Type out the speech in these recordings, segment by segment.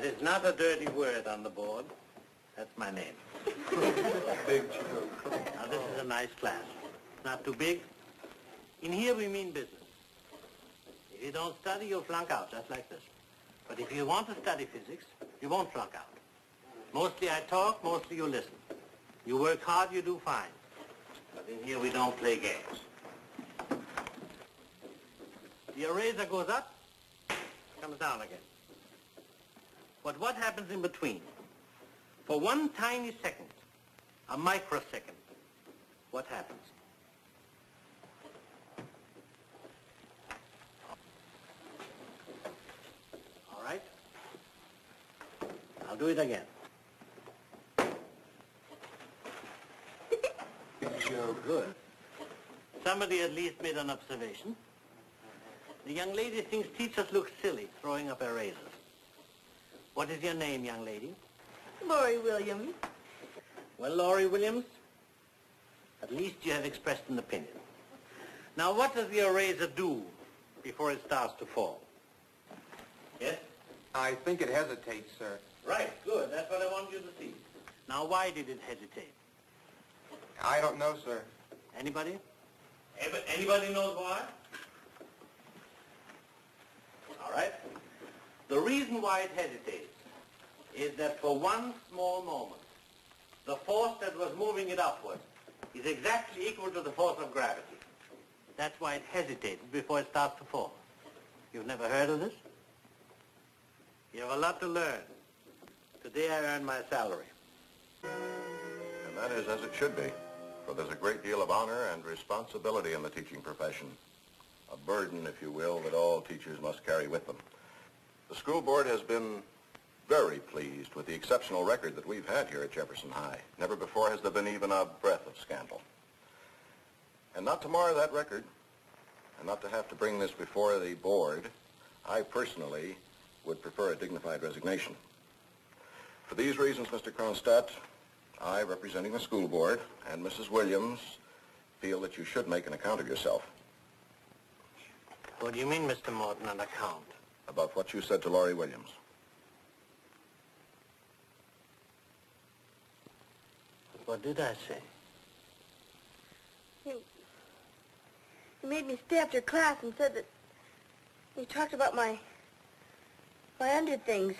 is not a dirty word on the board. That's my name. Big joke. Now, this is a nice class. Not too big. In here, we mean business. If you don't study, you'll flunk out, just like this. But if you want to study physics, you won't flunk out. Mostly I talk, mostly you listen. You work hard, you do fine. But in here, we don't play games. The eraser goes up, comes down again. But what happens in between? For one tiny second, a microsecond, what happens? All right? I'll do it again. Big joke. Good. Somebody at least made an observation. The young lady thinks teachers look silly throwing up erasers. What is your name, young lady? Laurie Williams. Well, Laurie Williams, at least you have expressed an opinion. Now, what does the eraser do before it starts to fall? Yes? I think it hesitates, sir. Right, good. That's what I want you to see. Now, why did it hesitate? I don't know, sir. Anybody? Anybody knows why? All right. The reason why it hesitates is that for one small moment, the force that was moving it upward is exactly equal to the force of gravity. That's why it hesitated before it starts to fall. You've never heard of this? You have a lot to learn. Today I earned my salary. And that is as it should be, for there's a great deal of honor and responsibility in the teaching profession. A burden, if you will, that all teachers must carry with them. The school board has been very pleased with the exceptional record that we've had here at Jefferson High. Never before has there been even a breath of scandal. And not to mar that record, and not to have to bring this before the board, I personally would prefer a dignified resignation. For these reasons, Mr. Kronstadt, I, representing the school board, and Mrs. Williams, feel that you should make an account of yourself. What do you mean, Mr. Morton, an account? About what you said to Laurie Williams. What did I say? You made me stay after class and said that you talked about my under things.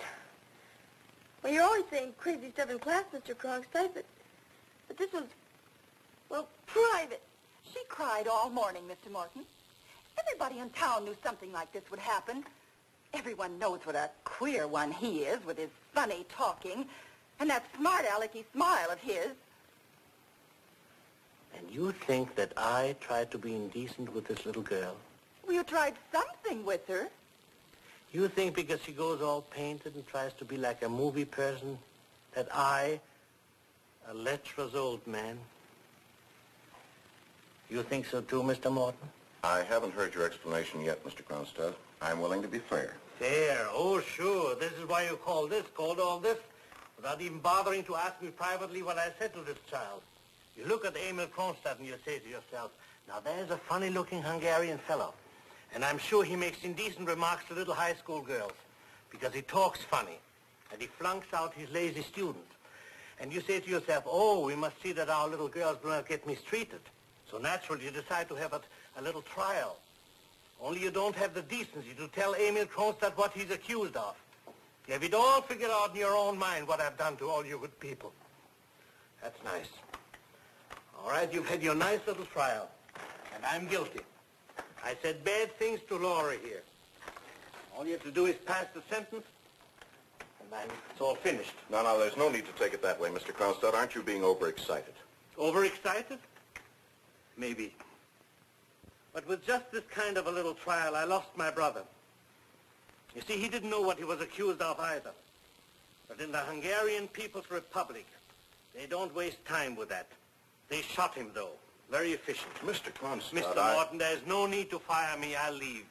Well, you're always saying crazy stuff in class, Mr. Krogstad, but this was, well, private. She cried all morning, Mr. Morton. Everybody in town knew something like this would happen. Everyone knows what a queer one he is with his funny talking and that smart-alecky smile of his. And you think that I tried to be indecent with this little girl? Well, you tried something with her. You think because she goes all painted and tries to be like a movie person, that I, a lecherous old man... You think so too, Mr. Morton? I haven't heard your explanation yet, Mr. Kronstadt. I'm willing to be fair. Fair? Oh, sure. This is why you called all this, without even bothering to ask me privately what I said to this child. You look at Emil Kronstadt and you say to yourself, now there's a funny-looking Hungarian fellow. And I'm sure he makes indecent remarks to little high school girls because he talks funny and he flunks out his lazy students. And you say to yourself, oh, we must see that our little girls do not get mistreated. So naturally you decide to have a little trial. Only you don't have the decency to tell Emil Kronstadt what he's accused of. You have it all figured out in your own mind what I've done to all you good people. That's nice. All right, you've had your nice little trial. And I'm guilty. I said bad things to Laurie here. All you have to do is pass the sentence, and then it's all finished. No, there's no need to take it that way, Mr. Kronstadt. Aren't you being overexcited? Overexcited? Maybe. But with just this kind of a little trial, I lost my brother. You see, he didn't know what he was accused of either. But in the Hungarian People's Republic, they don't waste time with that. They shot him, though. Very efficient. Mr. Kronstadt, Mr. Morton, there's no need to fire me. I'll leave.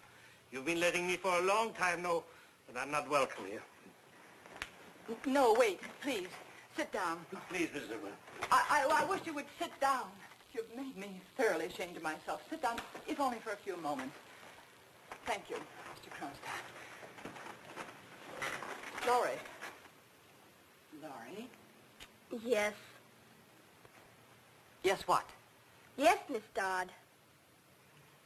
You've been letting me for a long time now, but I'm not welcome here. No, wait, please. Sit down. Please, Mrs. Whitman. I wish you would sit down. You've made me thoroughly ashamed of myself. Sit down, if only for a few moments. Thank you, Mr. Kronstadt. Laurie, Laurie? Yes. Yes, what? Yes, Miss Dodd.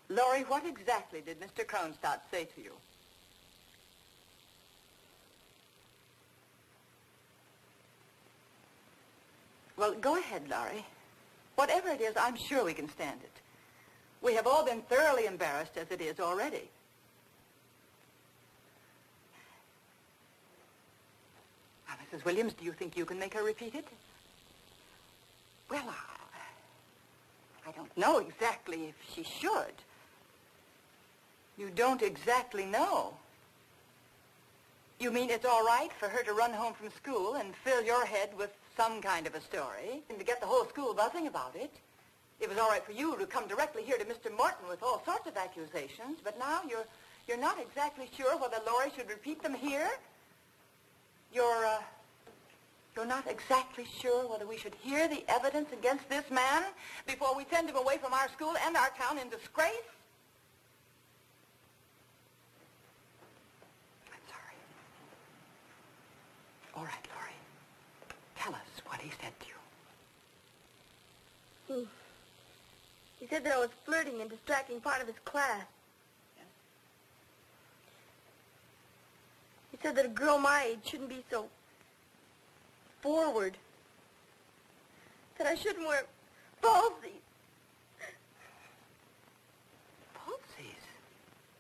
Laurie, what exactly did Mr. Kronstadt say to you? Well, go ahead, Laurie. Whatever it is, I'm sure we can stand it. We have all been thoroughly embarrassed as it is already. Now, Mrs. Williams, do you think you can make her repeat it? Well, I don't know exactly if she should. You don't exactly know. You mean it's all right for her to run home from school and fill your head with some kind of a story and to get the whole school buzzing about it? It was all right for you to come directly here to Mr. Morton with all sorts of accusations, but now you're not exactly sure whether Laurie should repeat them here? You're not exactly sure whether we should hear the evidence against this man before we send him away from our school and our town in disgrace? I'm sorry. All right, Laurie. Tell us what he said to you. He said that I was flirting and distracting part of his class. Yes? He said that a girl my age shouldn't be so forward. That I shouldn't wear falsies. Falsies?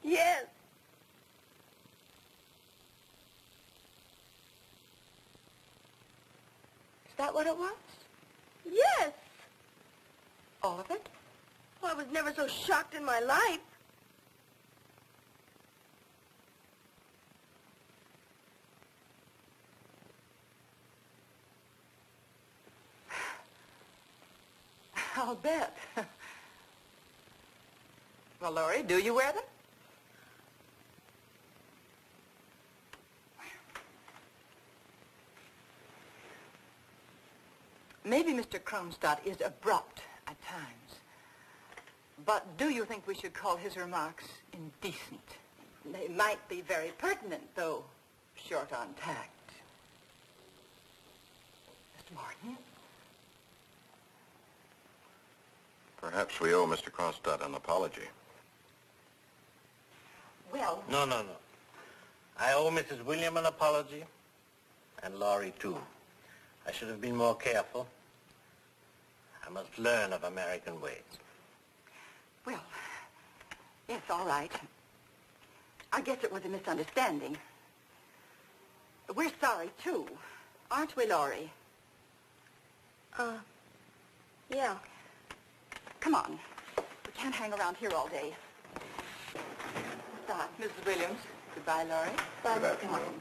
Yes. Is that what it was? Yes. All of it? Well, I was never so shocked in my life. I'll bet. Well, Laurie, do you wear them? Maybe Mr. Kronstadt is abrupt at times. But do you think we should call his remarks indecent? They might be very pertinent, though short on tact. Mr. Morton? Perhaps we owe Mr. Kronstadt an apology. Well... No. I owe Mrs. William an apology, and Laurie, too. I should have been more careful. I must learn of American ways. Well, yes, all right. I guess it was a misunderstanding. We're sorry, too. Aren't we, Laurie? Yeah. Come on. We can't hang around here all day. Stop, Mrs. Williams. Goodbye, Laurie. Bye. Goodbye. Come on.